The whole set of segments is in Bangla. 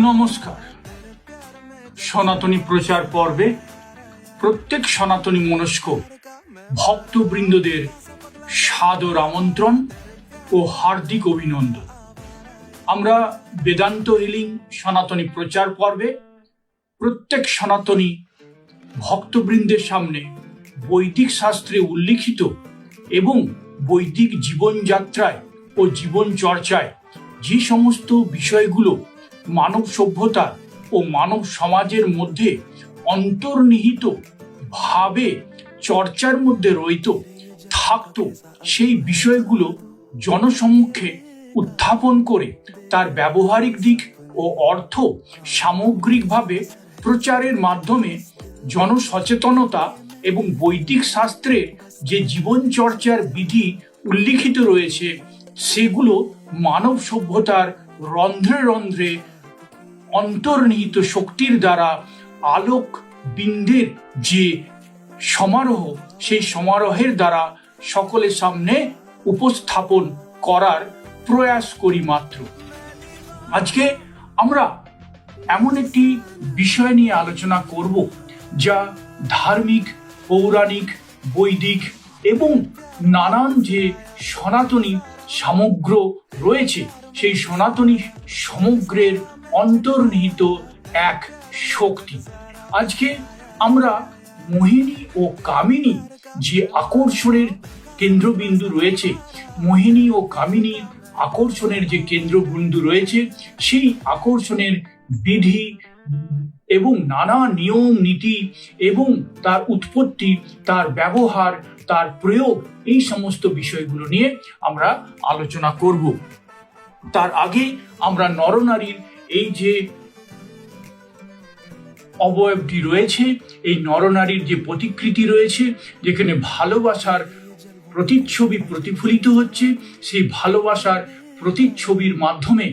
নমস্কার। সনাতনী প্রচার পর্বে প্রত্যেক সনাতনী মনস্ক ভক্তবৃন্দদের সাদর আমন্ত্রণ ও হার্দিক অভিনন্দন। আমরা বেদান্ত হিলিং সনাতনী প্রচার পর্বে প্রত্যেক সনাতনী ভক্তবৃন্দের সামনে বৈদিক শাস্ত্রে উল্লিখিত এবং বৈদিক জীবনযাত্রায় ও জীবন চর্চায় যে সমস্ত বিষয়গুলো মানব সভ্যতা ও মানব সমাজের মধ্যে অন্তর্নিহিত ভাবে চর্চার মধ্যে থাকতো সেই বিষয়গুলো জনসম্মুখে উত্থাপন করে তার ব্যবহারিক দিক ও অর্থ সামগ্রিকভাবে প্রচারের মাধ্যমে জনসচেতনতা এবং বৈদিক শাস্ত্রের যে জীবন চর্চার বিধি উল্লিখিত রয়েছে সেগুলো মানব সভ্যতার রন্ধ্রে রন্ধ্রে অন্তর্নিহিত শক্তির দ্বারা আলোক বিন্দুর যে সমারোহ, সেই সমারোহের দ্বারা সকলের সামনে উপস্থাপন করার প্রয়াস করি মাত্র। আজকে আমরা এমন একটি বিষয় নিয়ে আলোচনা করব যা ধার্মিক, পৌরাণিক, বৈদিক এবং নানান যে সনাতনী সামগ্র রয়েছে সেই সনাতনী সমগ্রের অন্তর্নিহিত এক শক্তি। আজকে আমরা মোহিনী ও কামিনী যে আকর্ষণের কেন্দ্রবিন্দু রয়েছে, মোহিনী ও কামিনীর আকর্ষণের যে কেন্দ্রবিন্দু রয়েছে সেই আকর্ষণের বিধি এবং নানা নিয়ম নীতি এবং তার উৎপত্তি, তার ব্যবহার, তার প্রয়োগ, এই সমস্ত বিষয়গুলো নিয়ে আমরা আলোচনা করব। তার আগে আমরা নরনারীর এই যে অবয়বটি রয়েছে, এই নরনারীর যে প্রতিকৃতি রয়েছে, যেখানে ভালোবাসার প্রতিচ্ছবি প্রতিফলিত হচ্ছে, সেই ভালোবাসার প্রতিচ্ছবির মাধ্যমে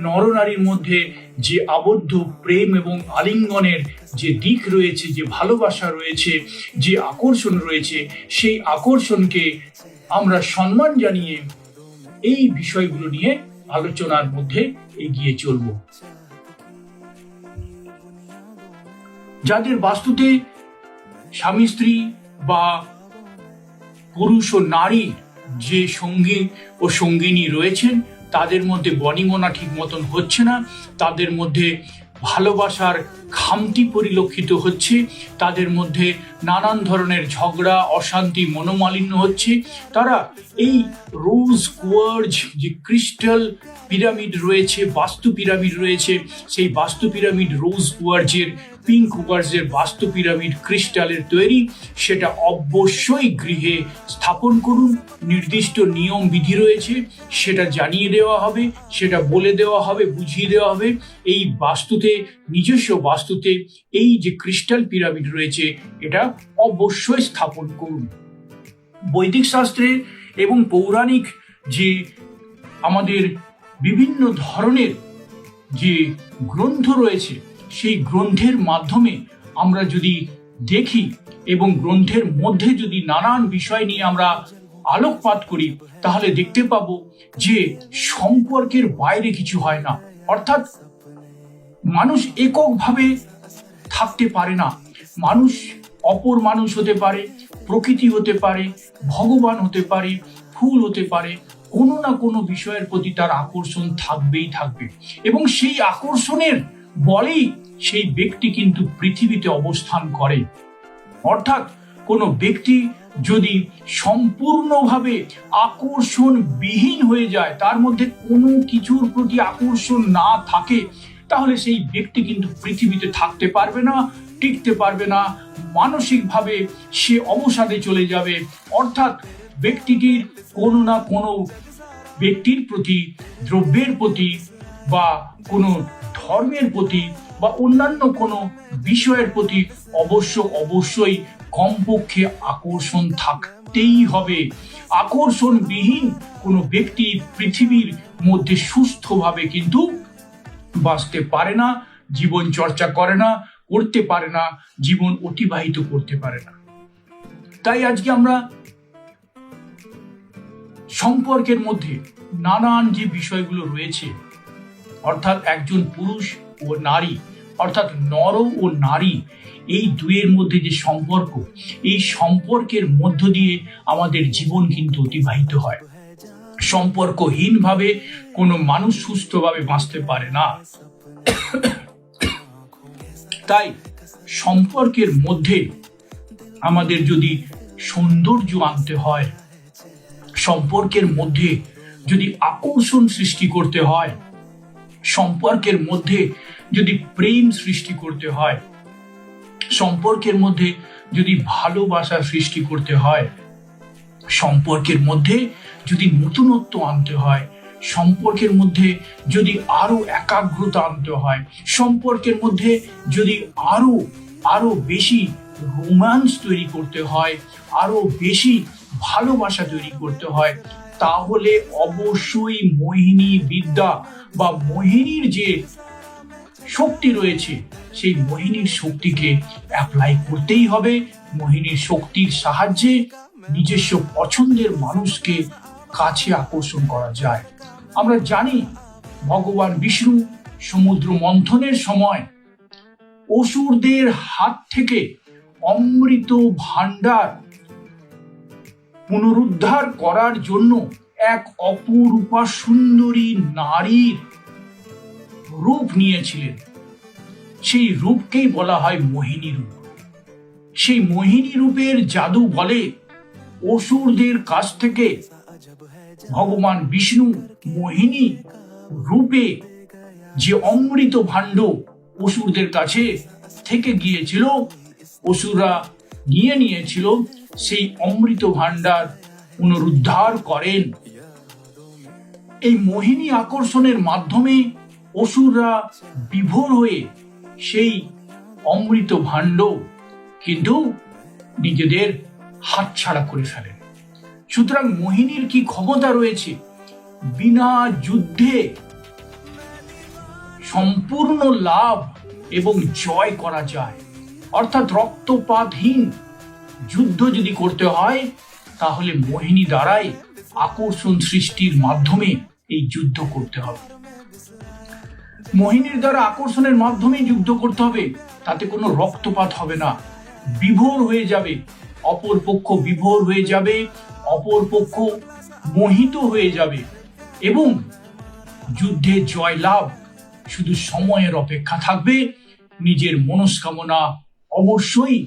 নরনারীর মধ্যে যে আবদ্ধ প্রেম এবং আলিঙ্গনের যে দিক রয়েছে, যে ভালোবাসা রয়েছে, যে আকর্ষণ রয়েছে, সেই আকর্ষণকে আমরা সম্মান জানিয়ে এই বিষয়গুলো নিয়ে আলোচনার মধ্যে এগিয়ে চলব। যাদের বাস্তুতে স্বামী স্ত্রী বা পুরুষ ও নারী যে সঙ্গী ও সঙ্গিনী রয়েছেন তাদের মধ্যে বনিমনা ঠিক মতন হচ্ছে না, তাদের মধ্যে ভালোবাসার খামতি পরিলক্ষিত হচ্ছে, তাদের মধ্যে নানান ধরনের ঝগড়া, অশান্তি, মনোমালিন্য হচ্ছে, তারা এই রোজ কোয়ার্জ যে ক্রিস্টাল পিরামিড রয়েছে, বাস্তু পিরামিড রয়েছে, সেই বাস্তু পিরামিড রোজ কোয়ার্জের, পিঙ্ক কোয়ার্জের বাস্তু পিরামিড ক্রিস্টালের তৈরি, সেটা অবশ্যই গৃহে স্থাপন করুন। নির্দিষ্ট নিয়ম বিধি রয়েছে, সেটা জানিয়ে দেওয়া হবে, সেটা বলে দেওয়া হবে, বুঝিয়ে দেওয়া হবে। এই বাস্তুতে, নিজস্ব বাস্তুতে এই যে ক্রিস্টাল পিরামিড রয়েছে এটা অবশ্যই স্থাপন করুন। বৈদিক শাস্ত্রে এবং পৌরাণিক যে আমাদের বিভিন্ন ধরনের যে গ্রন্থ রয়েছে সেই গ্রন্থের মাধ্যমে আমরা যদি দেখি এবং গ্রন্থের মধ্যে যদি নানান বিষয় নিয়ে আমরা আলোকপাত করি তাহলে দেখতে পাবো যে সম্পর্কের বাইরে কিছু হয় না। অর্থাৎ মানুষ এককভাবে থাকতে পারে না, মানুষ অপর মানুষ হতে পারে, প্রকৃতি হতে পারে, ভগবান হতে পারে, ফুল হতে পারে, কোনো না কোনো বিষয়ের প্রতি তার আকর্ষণ থাকবেই থাকবে এবং সেই আকর্ষণের বলেই সেই ব্যক্তি কিন্তু পৃথিবীতে অবস্থান করে। অর্থাৎ কোনো ব্যক্তি যদি সম্পূর্ণভাবে আকর্ষণবিহীন হয়ে যায়, তার মধ্যে কোনো কিছুর প্রতি আকর্ষণ না থাকে, তাহলে সেই ব্যক্তি কিন্তু পৃথিবীতে থাকতে পারবে না, টিকতে পারবে না, মানসিকভাবে সে অবসাদে চলে যাবে। অর্থাৎ ব্যক্তিটির কোনো না কোনো ব্যক্তির প্রতি, দ্রব্যের প্রতি বা কোনো ধর্মের প্রতি বা অন্যান্য কোনো বিষয়ের প্রতি অবশ্যই কমপক্ষে আকর্ষণ থাকতেই হবে। আকর্ষণবিহীন কোনো ব্যক্তি পৃথিবীর মধ্যে সুস্থভাবে কিন্তু বাঁচতে পারে না, জীবন চর্চা করে না, করতে পারে না, জীবন অতিবাহিত করতে পারে না। তাই আজকে আমরা সম্পর্কের মধ্যে নানান যে বিষয়গুলো রয়েছে, অর্থাৎ একজন পুরুষ ও নারী, অর্থাৎ নর ও নারী, এই দুয়ের মধ্যে যে সম্পর্ক, এই সম্পর্কের মধ্য দিয়ে আমাদের জীবন কিন্তু অতিবাহিত হয়। সম্পর্কহীনভাবে কোনো মানুষ সুস্থভাবে বাঁচতে পারে না। তাই সম্পর্কের মধ্যে আমাদের যদি সৌন্দর্য আনতে হয়, সম্পর্কের মধ্যে যদি আকর্ষণ সৃষ্টি করতে হয়, সম্পর্কের মধ্যে যদি প্রেম সৃষ্টি করতে হয়, সম্পর্কের মধ্যে যদি ভালোবাসা সৃষ্টি করতে হয়, সম্পর্কের মধ্যে যদি নতুনত্ব আনতে হয়, সম্পর্কের মধ্যে যদি আরো একাগ্রতা আনতে হয়, সম্পর্কের মধ্যে যদি আরো আরো বেশি রোম্যান্স তৈরি করতে হয়, আরো বেশি ভালোবাসা তৈরি করতে হয়, তাহলে অবশ্যই মোহিনী বিদ্যা বা মোহিনীর যে শক্তি রয়েছে, সেই মোহিনীর শক্তিকে অ্যাপ্লাই করতেই হবে। মোহিনীর শক্তির সাহায্যে নিজস্ব পছন্দের মানুষকে কাছে আকর্ষণ করা যায়। আমরা জানি ভগবান বিষ্ণু সমুদ্র মন্থনের সময় অসুরদের হাত থেকে অমৃত ভাণ্ডার পুনরুদ্ধার করার জন্য এক অপরূপা সুন্দরী নারীর রূপ নিয়েছিলেন। সেই রূপকেই বলা হয় মোহিনী রূপ। সেই মোহিনী রূপের জাদু বলে অসুরদের কাছ থেকে ভগবান বিষ্ণু মোহিনী রূপে যে অমৃত ভাণ্ড অসুরদের কাছে থেকে গিয়েছিল, অসুররা নিয়ে নিয়েছিল, সেই অমৃত ভাণ্ডার পুনরুদ্ধার করেন। এই মোহিনী আকর্ষণের মাধ্যমে অসুররা বিভোর হয়ে সেই অমৃত ভাণ্ড কিন্তু নিজেদের হাতছাড়া করে ফেলেন। সুতরাং মোহিনীর কি ক্ষমতা রয়েছে? বিনা যুদ্ধে সম্পূর্ণ লাভ এবং জয় করা যায়। অর্থাৎ রক্তপাতহীন যুদ্ধ যদি করতে হয়, তাহলে মোহিনী দ্বারাই আকর্ষণ সৃষ্টির মাধ্যমে এই যুদ্ধ করতে হবে। মোহিনীর দ্বারা আকর্ষণের মাধ্যমে যুদ্ধ করতে হবে, তাতে কোনো রক্তপাত হবে না। বিভোর হয়ে যাবে, অপর পক্ষ বিভোর হয়ে যাবে, অপর পক্ষ মোহিত হয়ে যাবে এবং যুদ্ধে জয়লাভ শুধু সময়ের অপেক্ষা থাকবে। নিজের মনস্কামনা অবশ্যই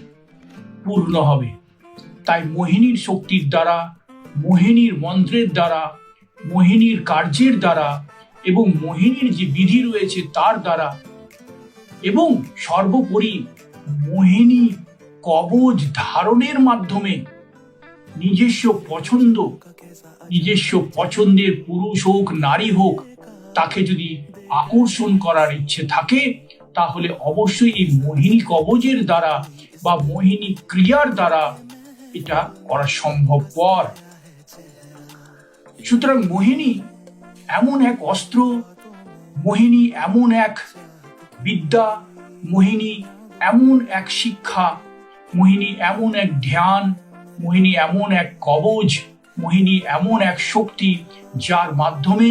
পূর্ণ হবে। তাই মোহিনীর শক্তির দ্বারা, মোহিনীর মন্ত্রের দ্বারা, মোহিনীর কার্যের দ্বারা এবং মোহিনীর যে বিধি রয়েছে তার দ্বারা, এবং সর্বোপরি মোহিনী কবচ ধারণের মাধ্যমে নিজস্ব পছন্দ, নিজস্ব পছন্দের পুরুষ হোক নারী হোক, তাকে যদি আকর্ষণ করার ইচ্ছে থাকে, তাহলে অবশ্যই এই মোহিনী কবচের দ্বারা বা মোহিনী ক্রিয়ার দ্বারা এটা করা সম্ভবপর। সুতরাং মোহিনী এমন এক অস্ত্র, মোহিনী এমন এক বিদ্যা, মোহিনী এমন এক শিক্ষা, মোহিনী এমন এক ধ্যান, মোহিনী এমন এক কবচ, মোহিনী এমন এক শক্তি, যার মাধ্যমে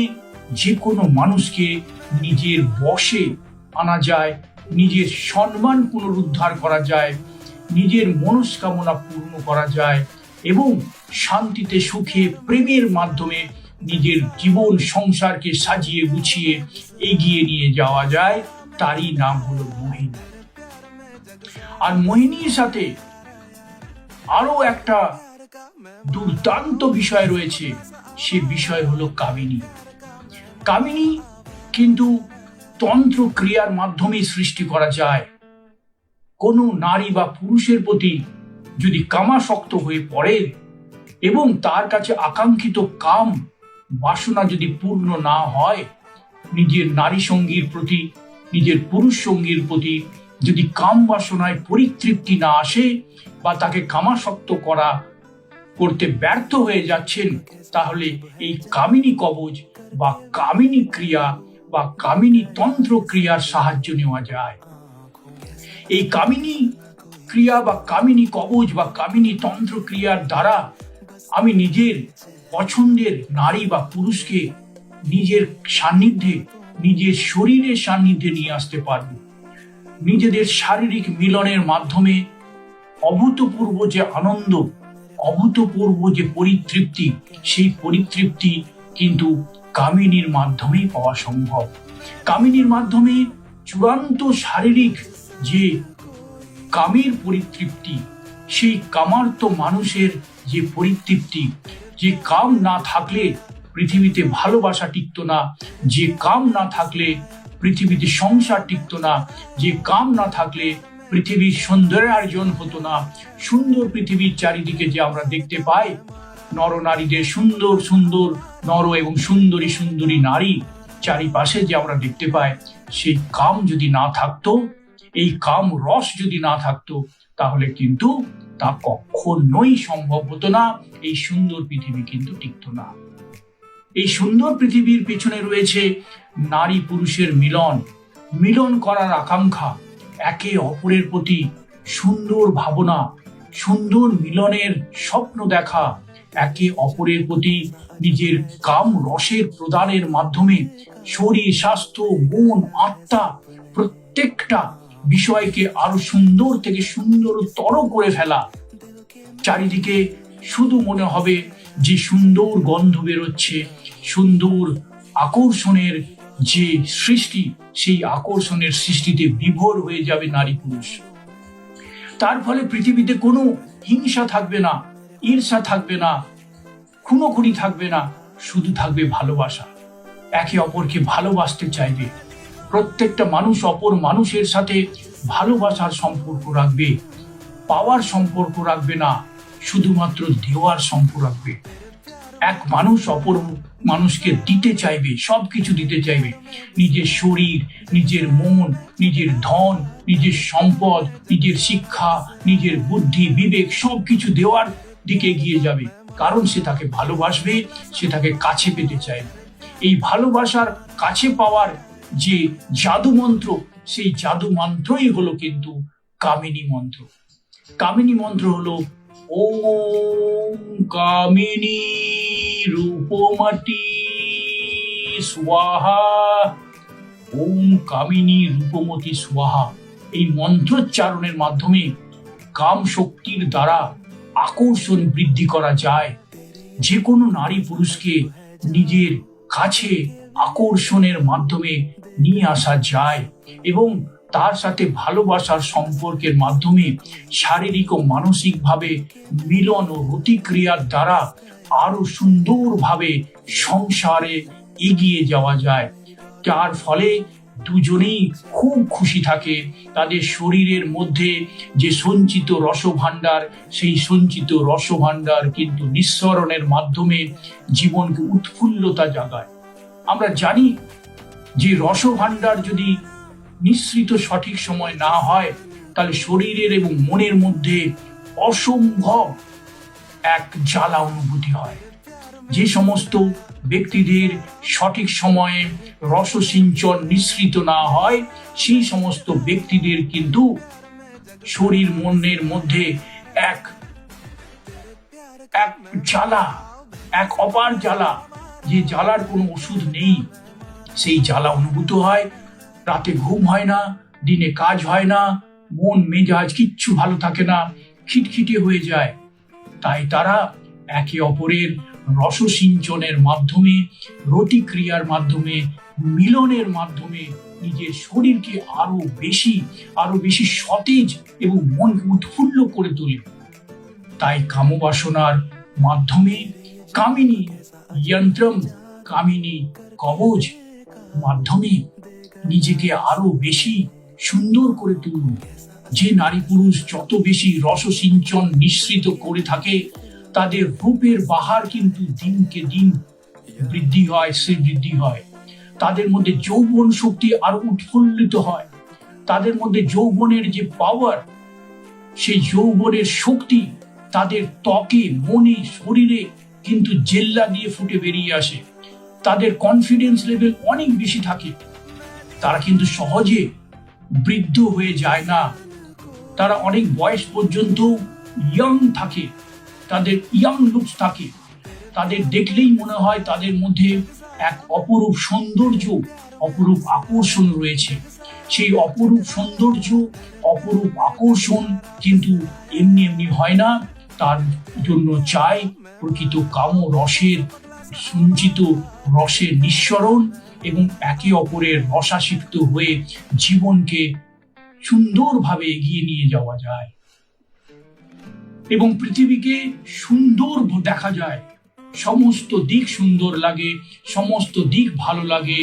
যে কোনো মানুষকে নিজের বশে আনা যায়, নিজের সম্মান পুনরুদ্ধার করা যায়, নিজের মনস্কামনা পূর্ণ করা যায় এবং শান্তিতে সুখে প্রেমের মাধ্যমে নিজের জীবন সংসারকে সাজিয়ে গুছিয়ে এগিয়ে নিয়ে যাওয়া যায়। তারই নাম হলো মোহিনী। আর মোহিনীর সাথে আরো একটা দুর্দান্ত বিষয় রয়েছে, সে বিষয় হলো কামিনী। কামিনী কিন্তু তন্ত্র ক্রিয়ার মাধ্যমে সৃষ্টি করা যায়। কোনো নারী বা পুরুষের প্রতি যদি কামাসক্ত হয়ে পড়ে এবং তার কাছে আকাঙ্ক্ষিত কাম বাসনা যদি পূর্ণ না হয়, নিজের নারী সঙ্গীর প্রতি, নিজের পুরুষ সঙ্গীর প্রতি যদি কাম বাসনায় পরিতৃপ্তি না আসে বা তাকে কামাসক্ত করতে ব্যর্থ হয়ে যাচ্ছেন, তাহলে এই কামিনী কবচ বা কামিনী ক্রিয়া বা কামিনী তন্ত্র ক্রিয়ার সাহায্য নেওয়া যায়। এই কামিনী ক্রিয়া বা কামিনী কবচ বা কামিনী তন্ত্র ক্রিয়ার দ্বারা আমি নিজের পছন্দের নারী বা পুরুষকে নিজের সান্নিধ্যে, নিজের শরীরের সান্নিধ্যে নিয়ে আসতে পারবো। নিজেদের শারীরিক মিলনের মাধ্যমে অভূতপূর্ব যে আনন্দ, অভূতপূর্ব যে পরিতৃপ্তি, সেই পরিতৃপ্তি কিন্তু কামিনীর মাধ্যমেই পাওয়া সম্ভব। কামিনীর মাধ্যমে চূড়ান্ত শারীরিক যে কামের পরিতৃপ্তি, সেই কামার্ত মানুষের যে পরিতৃপ্তি, যে কাম না থাকলে পৃথিবীতে ভালোবাসা টিকতো না, যে কাম না থাকলে পৃথিবীতে সংসার টিকতো না, যে কাম না থাকলে পৃথিবীর সৌন্দর্যার্জন হতো না। সুন্দর পৃথিবীর চারিদিকে যে আমরা দেখতে পাই, নরনারীদের সুন্দর সুন্দর নর এবং সুন্দরী সুন্দরী নারী চারিপাশে যে আমরা দেখতে পাই, সেই কাম যদি না থাকতো, এই কাম রস যদি না থাকতো, তাহলে কিন্তু তা কখনোই সম্ভব হতো না। এই সুন্দর পৃথিবী কিন্তু টিকতো না। এই সুন্দর পৃথিবীর পেছনে রয়েছে নারী পুরুষের মিলন, মিলন করার আকাঙ্ক্ষা, একে অপরের প্রতি সুন্দর ভাবনা, সুন্দর মিলনের স্বপ্ন দেখা, একে অপরের প্রতি নিজের কাম রসের প্রদানের মাধ্যমে শরীর, স্বাস্থ্য, মন, আত্মা প্রত্যেকটা বিষয়কে আরো সুন্দর থেকে সুন্দরতর করে ফেলা। চারিদিকে শুধু মনে হবে যে সুন্দর গন্ধ বেরোচ্ছে, সুন্দর আকর্ষণের যে সৃষ্টি, সেই আকর্ষণের সৃষ্টিতে বিভোর হয়ে যাবে নারী পুরুষ। তার ফলে পৃথিবীতে কোনো হিংসা থাকবে না, ঈর্ষা থাকবে না, খুনোখুনি থাকবে না, শুধু থাকবে ভালোবাসা। একে অপরকে ভালোবাসতে চাইবে, প্রত্যেকটা মানুষ অপর মানুষের সাথে ভালোবাসার সম্পর্ক রাখবে, পাওয়ার সম্পর্ক রাখবে না, শুধুমাত্র দেওয়ার সম্পর্ক রাখবে। এক মানুষ অপর মানুষকে দিতে চাইবে, সবকিছু দিতে চাইবে, নিজের শরীর, নিজের মন, নিজের ধন, নিজের সম্পদ, নিজের শিক্ষা, নিজের বুদ্ধি, বিবেক সবকিছু দেওয়ার দিকে এগিয়ে যাবে, কারণ সে তাকে ভালোবাসবে, সে তাকে কাছে পেতে চাইবে। এই ভালোবাসার কাছে পাওয়ার যে জাদু মন্ত্র, সেই জাদু মন্ত্রই হলো কিন্তু কামিনী মন্ত্র। কামিনী মন্ত্র হলো ওম কামিনী রূপমতি স্বাহা, ওম কামিনী রূপমতি স্বাহা। এই মন্ত্রোচ্চারণের মাধ্যমে কাম শক্তির দ্বারা আকর্ষণ বৃদ্ধি করা যায়। যে কোনো নারী পুরুষকে নিজের কাছে আকর্ষণের মাধ্যমে নিয়ে আসা যায় এবং তার সাথে ভালোবাসার সম্পর্কের মাধ্যমে শারীরিক ও মানসিকভাবে মিলন ও রতিক্রিয়ার দ্বারা আরো সুন্দরভাবে সংসারে এগিয়ে যাওয়া যায়। যার ফলে দুজনেই খুব খুশি থাকে। তাদের শরীরের মধ্যে যে সঞ্চিত রসভাণ্ডার, সেই সঞ্চিত রসভাণ্ডার কিন্তু নিঃসরণের মাধ্যমে জীবনকে উৎফুল্লতা জাগায়। আমরা জানি যে রসভাণ্ডার যদি নিঃসৃত সঠিক সময় না হয়, তাহলে শরীরের এবং মনের মধ্যে অসম্ভব এক জ্বালা অনুভূতি হয়। যে সমস্ত ব্যক্তিদের সঠিক সময়ে রসসিঞ্চন নিঃসৃত না হয়, সেই সমস্ত ব্যক্তিদের কিন্তু শরীর মনের মধ্যে এক এক জ্বালা, এক অপার জ্বালা, যে জ্বালার কোনো ওষুধ নেই, সেই জ্বালা অনুভূত হয়। রাতে ঘুম হয় না, দিনে কাজ হয় না, মন মেজাজ কিচ্ছু ভালো থাকে না, খিটখিটে হয়ে যায়। তাই তারা একে অপরের রসসিঞ্চনের মাধ্যমে, রতিক্রিয়ার মাধ্যমে, মিলনের মাধ্যমে নিজের শরীরকে আরো বেশি সতেজ এবং মনকে উৎফুল্ল করে তোলে। তাই কামবাসনার মাধ্যমে কামিনী যন্ত্রম, কামিনী কবচ মাধ্যমে নিজেকে আরো বেশি সুন্দর করে তুলুন। যে নারী পুরুষ যত বেশি রসসিঞ্চন নিঃসৃত করে থাকে, তাদের রূপের বাহার কিন্তু দিনকে দিন বৃদ্ধি হয়, শ্রীবৃদ্ধি হয়। তাদের মধ্যে যৌবন শক্তি আরো উৎফুল্লিত হয়। তাদের মধ্যে যৌবনের যে পাওয়ার, সেই যৌবনের শক্তি তাদের ত্বকে, মনে, শরীরে কিন্তু জেল্লা দিয়ে ফুটে বেরিয়ে আসে। তাদের কনফিডেন্স লেভেল অনেক বেশি থাকে। তারা কিন্তু সহজে বৃদ্ধ হয়ে যায় না। তারা অনেক বয়স পর্যন্ত ইয়াং থাকে, তাদের ইয়াং লুকস থাকে। তাদের দেখলেই মনে হয় তাদের মধ্যে এক অপরূপ সৌন্দর্য, অপরূপ আকর্ষণ রয়েছে। সেই অপরূপ সৌন্দর্য, অপরূপ আকর্ষণ কিন্তু এমনি এমনি হয় না, তার জন্য চাই প্রকৃত কাম রসের সঞ্চিত রসের নিঃসরণ এবং একে অপরের রসাসক্ত হয়ে জীবনকে সুন্দরভাবে এগিয়ে নিয়ে যাওয়া যায় এবং পৃথিবীকে সুন্দর দেখা যায়। সমস্ত দিক সুন্দর লাগে, সমস্ত দিক ভালো লাগে,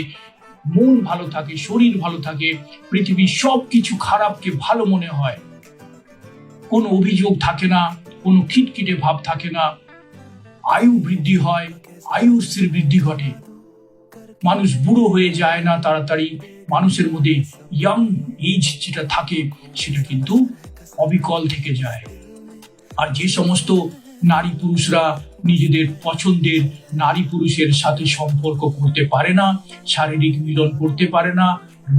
মন ভালো থাকে, শরীর ভালো থাকে, পৃথিবীর সবকিছু খারাপকে ভালো মনে হয়, কোনো অভিযোগ থাকে না, কোনো খিটখিটে ভাব থাকে না, আয়ু বৃদ্ধি হয়, আয়ুষ্যের বৃদ্ধি ঘটে, মানুষ বুড়ো হয়ে যায় না তাড়াতাড়ি, মানুষের মধ্যে ইয়াং এজ যেটা থাকে সেটা কিন্তু অবিকল থেকে যায়। আর যে সমস্ত নারী পুরুষরা নিজেদের পছন্দের নারী পুরুষের সাথে সম্পর্ক করতে পারে না, শারীরিক মিলন করতে পারে না,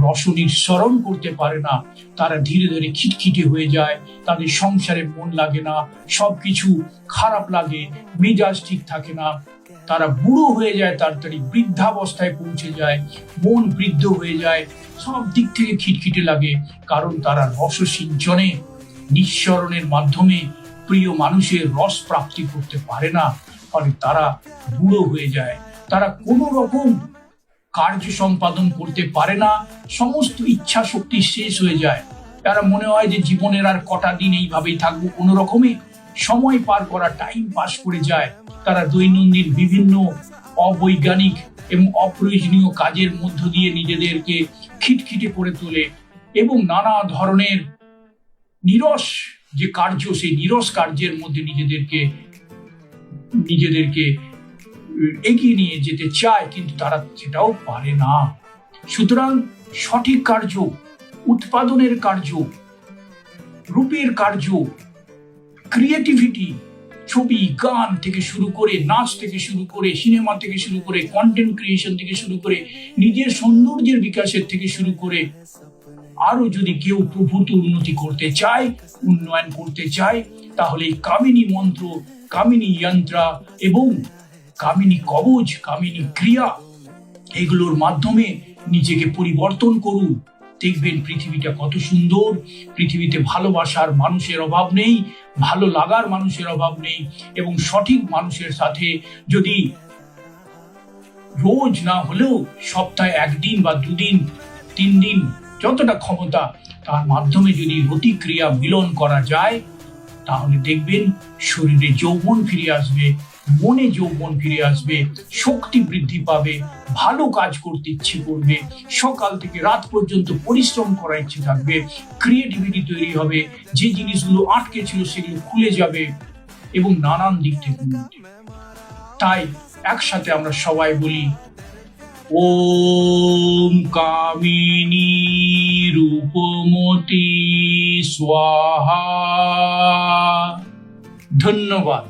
রস নিঃসরণ করতে পারে না, তারা ধীরে ধীরে খিটখিটে হয়ে যায়, তাদের সংসারে মন লাগে না, সবকিছু খারাপ লাগে, মেজাজ ঠিক থাকে না, তারা বুড়ো হয়ে যায়, তাড়াতাড়ি বৃদ্ধাবস্থায় পৌঁছে যায়, মন বৃদ্ধ হয়ে যায়, সব দিক থেকে খিটখিটে লাগে, কারণ তারা রস সিঞ্চনে নিঃসরণের মাধ্যমে প্রিয় মানুষের রস প্রাপ্তি করতে পারে না, ফলে তারা বুড়ো হয়ে যায়, তারা কোনো রকম কার্য সম্পাদন করতে পারে না, সমস্ত ইচ্ছা শক্তি শেষ হয়ে যায়, তারা মনে হয় যে জীবনের আর কটা দিন এইভাবেই থাকবো, কোনো রকমে সময় পার করা, টাইম পাস করে যায়, তারা দৈনন্দিন বিভিন্ন অবৈজ্ঞানিক এবং অপ্রয়োজনীয় কাজের মধ্য দিয়ে নিজেদেরকে খিটখিটে করে তোলে এবং নানা ধরনের নিরস যে কার্য, সেই নিরস কার্যের মধ্যে নিজেদেরকে এগিয়ে নিয়ে যেতে চায়, কিন্তু তারা সেটাও পারে না। সুতরাং সঠিক কার্য, উৎপাদনের কার্য, রূপের কার্য, ক্রিয়েটিভিটি, ছবি, গান থেকে শুরু করে, নাচ থেকে শুরু করে, সিনেমা থেকে শুরু করে, কন্টেন্ট ক্রিয়েশন থেকে শুরু করে, নিজের সৌন্দর্যের বিকাশের থেকে শুরু করে, আরো যদি কেউ প্রভূত উন্নতি করতে চায়, উন্নয়ন করতে চায়, তাহলে কামিনী মন্ত্র, কামিনী যন্ত্র এবং কামিনী কবচ, কামিনী ক্রিয়া, এগুলোর মাধ্যমে নিজেকে পরিবর্তন করুন। দেখবেন পৃথিবীটা কত সুন্দর, পৃথিবীতে ভালোবাসার মানুষের অভাব নেই, ভালো লাগার মানুষের অভাব নেই, এবং সঠিক মানুষের সাথে যদি রোজ না হলেও সপ্তাহে একদিন বা দুদিন, 3 দিন, যতটা ক্ষমতা, তার মাধ্যমে যদি রতিক্রিয়া মিলন করা যায়, তাহলে দেখবেন শরীরে যৌবন ফিরে আসবে, মনে যৌবন ফিরে আসবে, শক্তি বৃদ্ধি পাবে, ভালো কাজ করতে ইচ্ছে করবে, সকাল থেকে রাত পর্যন্ত পরিশ্রম করার ইচ্ছে থাকবে, ক্রিয়েটিভিটি তৈরি হবে, যে জিনিসগুলো আটকে ছিল সেগুলো খুলে যাবে এবং নানান দিক থেকে উন্নতি। তাই একসাথে আমরা সবাই বলি, ওম কামিনী রূপমতি স্বাহা। ধন্যবাদ।